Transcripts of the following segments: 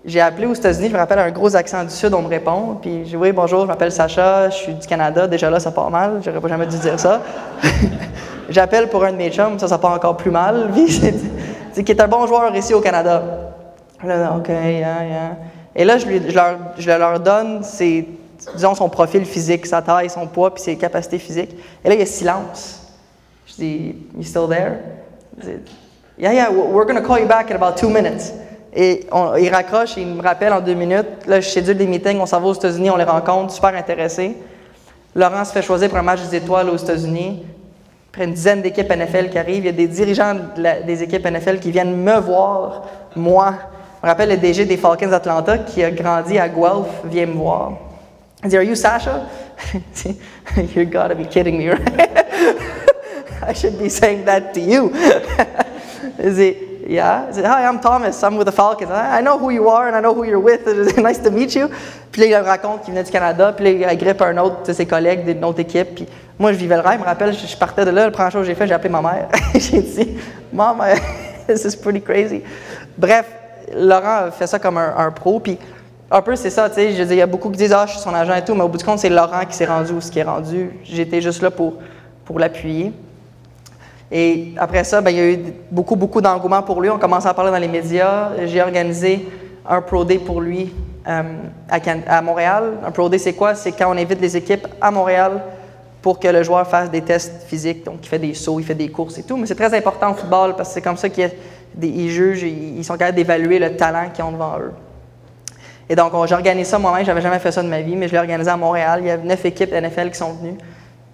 j'ai appelé aux États-Unis, je me rappelle un gros accent du Sud, on me répond, puis j'ai dit « Oui, bonjour, je m'appelle Sacha, je suis du Canada. » Déjà là, ça part mal, j'aurais pas jamais dû dire ça. J'appelle pour un de mes chums, ça part encore plus mal, puis c'est qui est un bon joueur ici au Canada. Là, OK, yeah. Et là, je leur donne disons, son profil physique, sa taille, son poids, puis ses capacités physiques. Et là, il y a silence. Je dis « You still there? » Yeah, we're going to call you back in about 2 minutes. Et il raccroche et il me rappelle en 2 minutes. Là, je schedule des meetings, on s'en va aux États-Unis, on les rencontre, super intéressés. Laurent se fait choisir pour un match des étoiles aux États-Unis. Après une dizaine d'équipes NFL qui arrivent, il y a des dirigeants des équipes NFL qui viennent me voir, moi. Je me rappelle le DG des Falcons d'Atlanta qui a grandi à Guelph, vient me voir. Il dit « Are you Sasha? » You gotta be kidding me, right? I should be saying that to you. Is it, yeah? Is it, hi, I'm Thomas. I'm with the Falcons. I know who you are and I know who you're with. It's nice to meet you. Puis là, il me raconte qu'il venait du Canada. Puis là, il agrippe un autre de ses collègues d'une autre équipe. Puis moi, je vivais le rêve. Je me rappelle, je partais de là. La première chose que j'ai fait, j'ai appelé ma mère. J'ai dit, Mom, this is pretty crazy. Bref, Laurent a fait ça comme un pro. Puis un peu, c'est ça. Tu sais, je dis, il y a beaucoup qui disent, je suis son agent et tout. Mais au bout du compte, c'est Laurent qui s'est rendu où ce qui est rendu. J'étais juste là pour l'appuyer. Et après ça, il y a eu beaucoup d'engouement pour lui. On commençait à parler dans les médias. J'ai organisé un Pro Day pour lui à Montréal. Un Pro Day, c'est quoi? C'est quand on invite les équipes à Montréal pour que le joueur fasse des tests physiques. Donc, il fait des sauts, il fait des courses et tout. Mais c'est très important au football parce que c'est comme ça qu'ils jugent, ils sont capables d'évaluer le talent qu'ils ont devant eux. Et donc, j'organise ça moi-même. Je n'avais jamais fait ça de ma vie, mais je l'ai organisé à Montréal. Il y a 9 équipes NFL qui sont venues.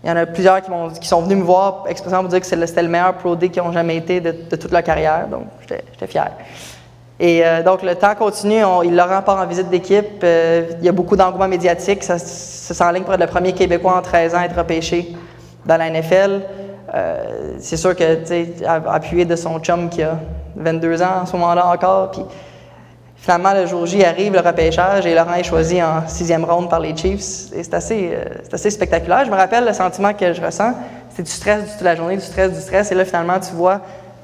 Il y en a plusieurs qui sont venus me voir expressément pour dire que c'était le meilleur Pro Day qu'ils ont jamais été de toute leur carrière. Donc, j'étais fier. Et donc, le temps continue. Laurent part en visite d'équipe. Il y a beaucoup d'engouement médiatique. Ça s'enligne pour être le premier Québécois en 13 ans à être repêché dans la NFL. C'est sûr que, tu sais, appuyé de son chum qui a 22 ans en ce moment-là encore. Puis, finalement, le jour J arrive, le repêchage, et Laurent est choisi en 6e ronde par les Chiefs. Et c'est assez spectaculaire. Je me rappelle le sentiment que je ressens, c'est du stress toute la journée, du stress. Et là, finalement, tu vois,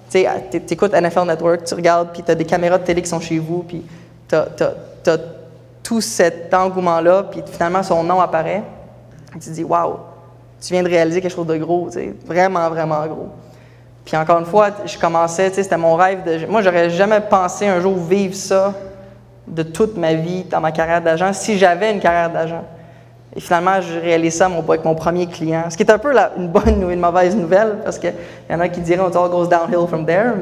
tu écoutes NFL Network, tu regardes, puis tu as des caméras de télé qui sont chez vous, puis tu as tout cet engouement-là, puis finalement, son nom apparaît. Et tu te dis, waouh, tu viens de réaliser quelque chose de gros, vraiment, vraiment gros. Puis encore une fois, je commençais, c'était mon rêve. Moi, j'aurais jamais pensé un jour vivre ça de toute ma vie dans ma carrière d'agent, si j'avais une carrière d'agent. Et finalement, je réalise ça avec mon premier client. Ce qui est un peu une bonne ou une mauvaise nouvelle, parce qu'il y en a qui diraient « It all goes downhill from there »,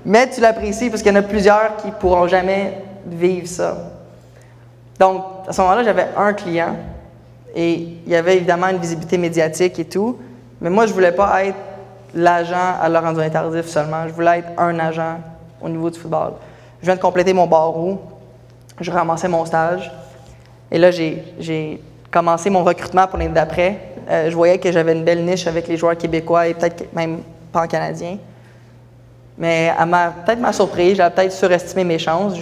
mais tu l'apprécies parce qu'il y en a plusieurs qui ne pourront jamais vivre ça. Donc, à ce moment-là, j'avais un client et il y avait évidemment une visibilité médiatique et tout. Mais moi, je ne voulais pas être l'agent à Laurent Duvernay-Tardif seulement. Je voulais être un agent au niveau du football. Je viens de compléter mon barreau. Je ramassais mon stage. Et là, j'ai commencé mon recrutement pour l'année d'après. Je voyais que j'avais une belle niche avec les joueurs québécois et peut-être même pan-canadiens. Mais peut-être ma surprise, j'avais peut-être surestimé mes chances.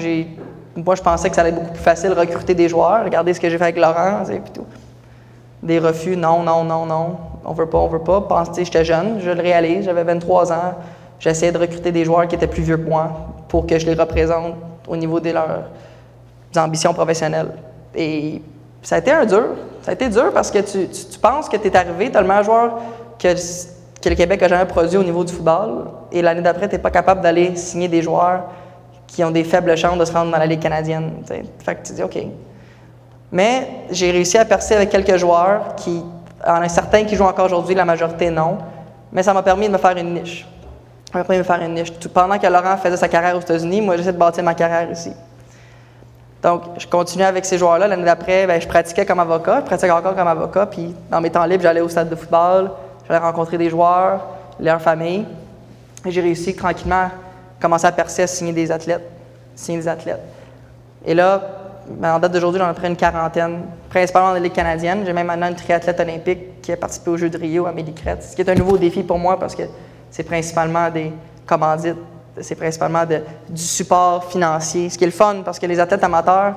Moi, je pensais que ça allait être beaucoup plus facile de recruter des joueurs. Regardez ce que j'ai fait avec Laurent et tout. Des refus, non, on veut pas. J'étais jeune, je le réalise, j'avais 23 ans. J'essayais de recruter des joueurs qui étaient plus vieux que moi pour que je les représente au niveau de leurs ambitions professionnelles. Et ça a été dur parce que tu penses que tu es arrivé, tu as le meilleur joueur que le Québec a jamais produit au niveau du football, et l'année d'après, tu n'es pas capable d'aller signer des joueurs qui ont des faibles chances de se rendre dans la Ligue canadienne. T'sais. Fait que tu dis, OK. Mais j'ai réussi à percer avec quelques joueurs il y en a certains qui jouent encore aujourd'hui, la majorité non. Mais ça m'a permis de me faire une niche. Pendant que Laurent faisait sa carrière aux États-Unis, moi, j'essaie de bâtir ma carrière ici. Donc, je continuais avec ces joueurs-là. L'année d'après, je pratiquais comme avocat. Je pratiquais encore comme avocat. Puis, dans mes temps libres, j'allais au stade de football. J'allais rencontrer des joueurs, leurs familles. Et j'ai réussi tranquillement à commencer à percer, à signer des athlètes. Et là, en date d'aujourd'hui, j'en ai près une quarantaine, principalement dans la Ligue canadienne. J'ai même maintenant une triathlète olympique qui a participé aux Jeux de Rio, Amélie Crête, ce qui est un nouveau défi pour moi parce que c'est principalement des commandites, c'est principalement du support financier, ce qui est le fun parce que les athlètes amateurs,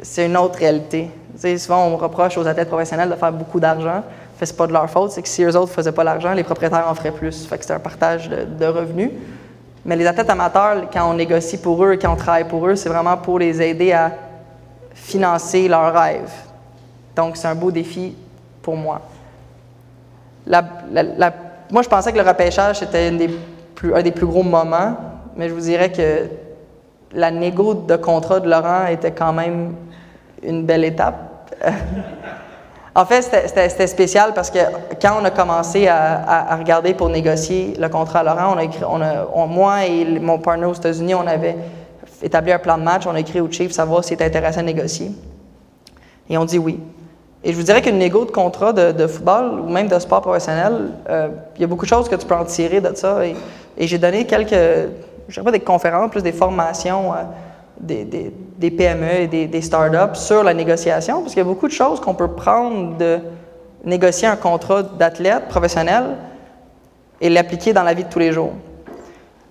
c'est une autre réalité. Souvent, on reproche aux athlètes professionnels de faire beaucoup d'argent. C'est pas de leur faute, c'est que si eux autres ne faisaient pas l'argent, les propriétaires en feraient plus. Fait que c'est un partage de revenus. Mais les athlètes amateurs, quand on négocie pour eux, quand on travaille pour eux, c'est vraiment pour les aider à financer leurs rêves. Donc, c'est un beau défi pour moi. Moi, je pensais que le repêchage, c'était un des plus gros moments, mais je vous dirais que la négo de contrat de Laurent était quand même une belle étape. En fait, c'était spécial parce que quand on a commencé à regarder pour négocier le contrat à Laurent, moi et mon partner aux États-Unis, on avait établi un plan de match, on a écrit au Chief savoir s'il était intéressé à négocier. Et on dit oui. Et je vous dirais qu'une négo de contrat de football ou même de sport professionnel, il y a beaucoup de choses que tu peux en tirer de ça. Et j'ai donné quelques, je ne sais pas des conférences, plus des formations des PME et des startups sur la négociation, parce qu'il y a beaucoup de choses qu'on peut prendre de négocier un contrat d'athlète professionnel et l'appliquer dans la vie de tous les jours.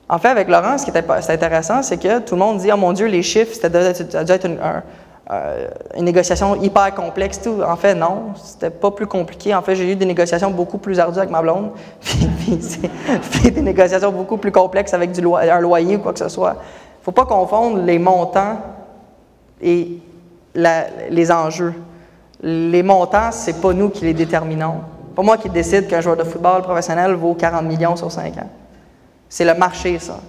En fait, avec Laurent, ce qui est intéressant, c'est que tout le monde dit « Oh mon Dieu, les chiffres, ça a dû être une négociation hyper complexe. » Tout. En fait, non, c'était pas plus compliqué. En fait, j'ai eu des négociations beaucoup plus ardues avec ma blonde, puis c'est des négociations beaucoup plus complexes avec un loyer ou quoi que ce soit. Il ne faut pas confondre les montants et les enjeux. Les montants, ce n'est pas nous qui les déterminons. Pas moi qui décide qu'un joueur de football professionnel vaut 40 millions sur 5 ans. C'est le marché, ça.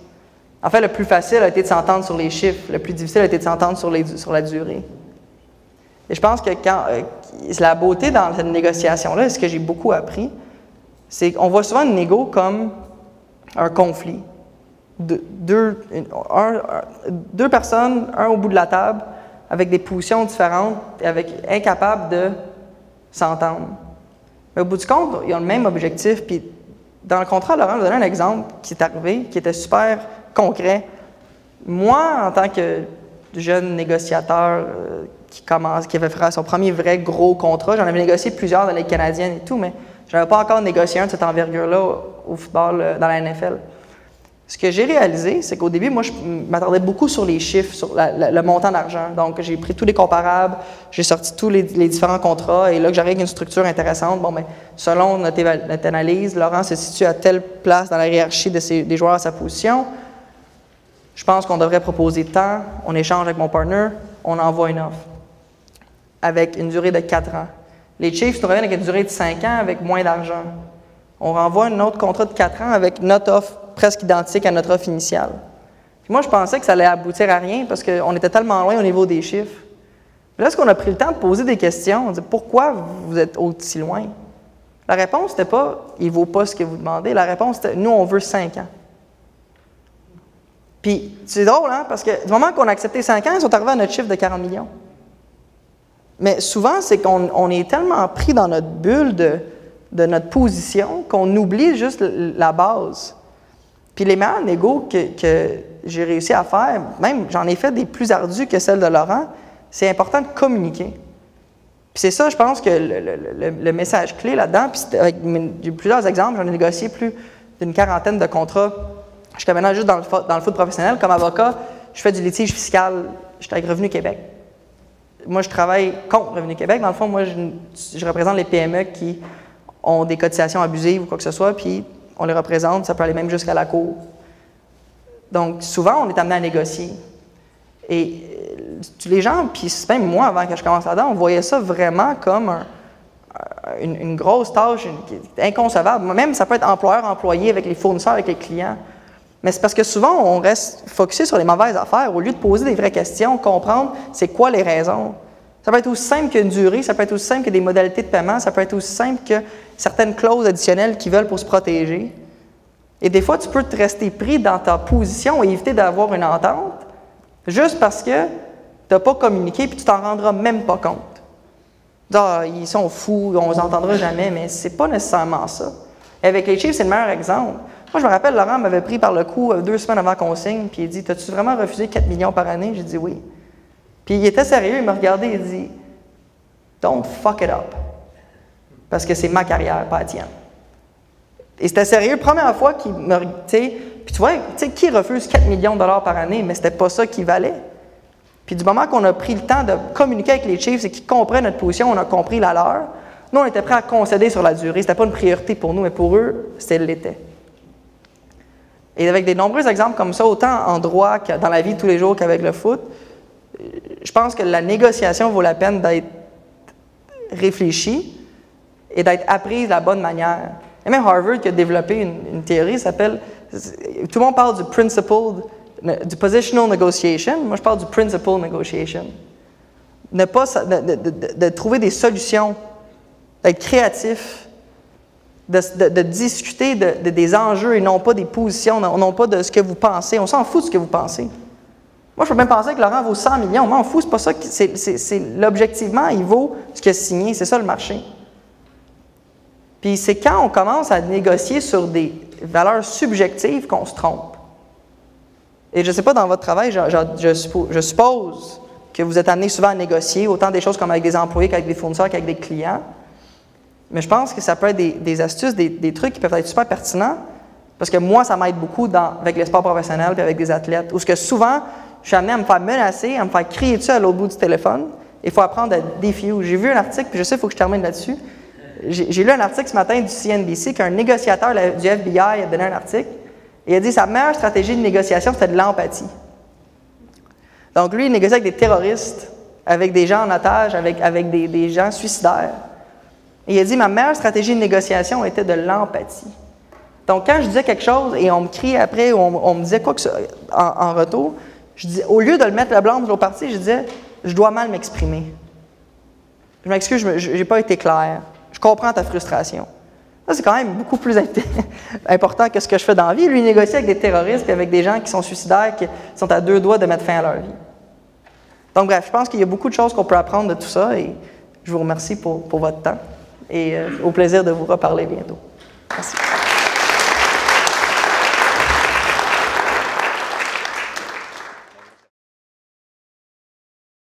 En fait, le plus facile a été de s'entendre sur les chiffres. Le plus difficile a été de s'entendre sur la durée. Et je pense que la beauté dans cette négociation-là, et ce que j'ai beaucoup appris, c'est qu'on voit souvent une négo comme un conflit. Deux personnes, un au bout de la table, avec des positions différentes et incapables de s'entendre. Mais au bout du compte, ils ont le même objectif. Puis dans le contrat, Laurent nous donnait un exemple qui est arrivé, qui était super concret. Moi, en tant que jeune négociateur qui avait fait son premier vrai gros contrat, j'en avais négocié plusieurs dans les Canadiennes et tout, mais je n'avais pas encore négocié un de cette envergure-là au football dans la NFL. Ce que j'ai réalisé, c'est qu'au début, moi, je m'attardais beaucoup sur les chiffres, sur le montant d'argent. Donc, j'ai pris tous les comparables, j'ai sorti tous les différents contrats, et là, que j'arrive avec une structure intéressante, bon, bien, selon notre analyse, Laurent se situe à telle place dans la hiérarchie des joueurs à sa position. Je pense qu'on devrait proposer tant, on échange avec mon partner, on envoie une offre avec une durée de 4 ans. Les Chiefs nous reviennent avec une durée de 5 ans avec moins d'argent. On renvoie un autre contrat de 4 ans avec notre offre presque identique à notre offre initiale. Puis moi, je pensais que ça allait aboutir à rien parce qu'on était tellement loin au niveau des chiffres. Puis là, est-ce qu'on a pris le temps de poser des questions? On dit, pourquoi vous êtes aussi loin? La réponse, c'était pas « il ne vaut pas ce que vous demandez ». La réponse, c'était « nous, on veut 5 ans ». Puis c'est drôle, hein? Parce que du moment qu'on a accepté 5 ans, ils sont arrivés à notre chiffre de 40 millions. Mais souvent, c'est qu'on est tellement pris dans notre bulle de notre position qu'on oublie juste la base. Puis les meilleures négos que j'ai réussi à faire, même j'en ai fait des plus ardues que celles de Laurent, c'est important de communiquer. Puis c'est ça, je pense que le message clé là-dedans, puis avec plusieurs exemples, j'en ai négocié plus d'une quarantaine de contrats jusqu'à maintenant juste dans le foot professionnel. Comme avocat, je fais du litige fiscal, je suis avec Revenu Québec. Moi, je travaille contre Revenu Québec. Dans le fond, moi, je représente les PME qui ont des cotisations abusives ou quoi que ce soit, puis on les représente, ça peut aller même jusqu'à la cour. Donc, souvent, on est amené à négocier. Et les gens, puis même moi, avant que je commence là-dedans, on voyait ça vraiment comme une grosse tâche inconcevable. Même, ça peut être employeur-employé avec les fournisseurs, avec les clients. Mais c'est parce que souvent, on reste focusé sur les mauvaises affaires au lieu de poser des vraies questions, comprendre c'est quoi les raisons. Ça peut être aussi simple qu'une durée, ça peut être aussi simple que des modalités de paiement, ça peut être aussi simple que certaines clauses additionnelles qu'ils veulent pour se protéger. Et des fois, tu peux te rester pris dans ta position et éviter d'avoir une entente juste parce que tu n'as pas communiqué et tu t'en rendras même pas compte. Ah, ils sont fous, on ne les entendra jamais, mais c'est pas nécessairement ça. Et avec les Chiefs, c'est le meilleur exemple. Moi, je me rappelle, Laurent m'avait pris par le cou 2 semaines avant qu'on signe, puis il dit « T'as-tu vraiment refusé 4 millions par année? » J'ai dit « Oui. » Puis il était sérieux, il m'a regardé et il dit « Don't fuck it up. » Parce que c'est ma carrière, pas la tienne. Et c'était sérieux, première fois qu'il me... Puis tu vois, qui refuse 4 millions de dollars par année, mais c'était pas ça qu'il valait. Puis du moment qu'on a pris le temps de communiquer avec les Chiefs et qu'ils comprennent notre position, on a compris la leur, nous, on était prêts à concéder sur la durée. C'était pas une priorité pour nous, mais pour eux, c'était l'était. Et avec des nombreux exemples comme ça, autant en droit que dans la vie de tous les jours qu'avec le foot, je pense que la négociation vaut la peine d'être réfléchie et d'être apprise de la bonne manière. Il y a même Harvard qui a développé une théorie qui s'appelle, tout le monde parle du positional negotiation, moi je parle du principle negotiation. De trouver des solutions, d'être créatif, de discuter des enjeux et non pas des positions, non pas de ce que vous pensez. On s'en fout de ce que vous pensez. Moi, je peux même penser que Laurent vaut 100 millions. Moi, on m'en fout, c'est pas ça. L'objectivement, il vaut ce qu'il a signé. C'est ça le marché. Puis c'est quand on commence à négocier sur des valeurs subjectives qu'on se trompe. Et je ne sais pas, dans votre travail, je suppose que vous êtes amené souvent à négocier, autant des choses comme avec des employés qu'avec des fournisseurs qu'avec des clients. Mais je pense que ça peut être des astuces, des trucs qui peuvent être super pertinents, parce que moi, ça m'aide beaucoup avec les sports professionnels et avec des athlètes, où ce que souvent, je suis amené à me faire menacer, à me faire crier dessus à l'autre bout du téléphone. Il faut apprendre à défier. J'ai vu un article, puis je sais, il faut que je termine là-dessus. J'ai lu un article ce matin du CNBC qu'un négociateur du FBI a donné un article. Et il a dit que sa meilleure stratégie de négociation, c'était de l'empathie. Donc lui, il négociait avec des terroristes, avec des gens en otage, avec des gens suicidaires. Et il a dit, ma meilleure stratégie de négociation était de l'empathie. Donc quand je disais quelque chose et on me criait après, ou on me disait quoi que ça en retour, je disais, au lieu de le mettre le blanc de l'autre partie, je disais, je dois mal m'exprimer. Je m'excuse, je n'ai pas été clair. Je comprends ta frustration. Ça, c'est quand même beaucoup plus important que ce que je fais dans la vie. Lui, il négocie avec des terroristes et avec des gens qui sont suicidaires, qui sont à 2 doigts de mettre fin à leur vie. Donc, bref, je pense qu'il y a beaucoup de choses qu'on peut apprendre de tout ça et je vous remercie pour votre temps et au plaisir de vous reparler bientôt. Merci.